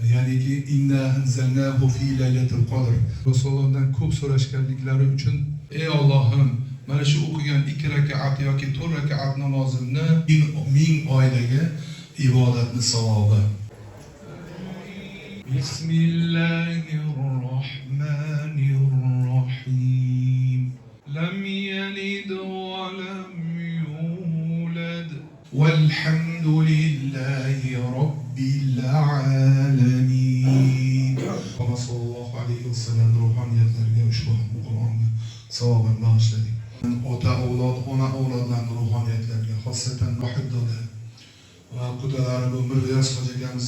Ya'niki inna anzalnahu fi laylatil qadr. Rasulullohdan ko'p so'rashganliklari uchun ey Allohim, mana shu o'qigan 2 rakat yoki 4 rakat namozimni 1000 oydaga ibodatni savobi. Bismillahirrohmanirrohim. Lam yalid va lam yulad. Valhamdulillahi robbil alamin. Muhammad sallallohu alayhi vasallam ruhoniyatlarga ushbu Qur'onni savobini bag'ishladik. Ota avlod, ona avlodlarning ruhoniyatlarga, xosatan muhiddoda va qudalari bu Mirdiyos hoji akamiz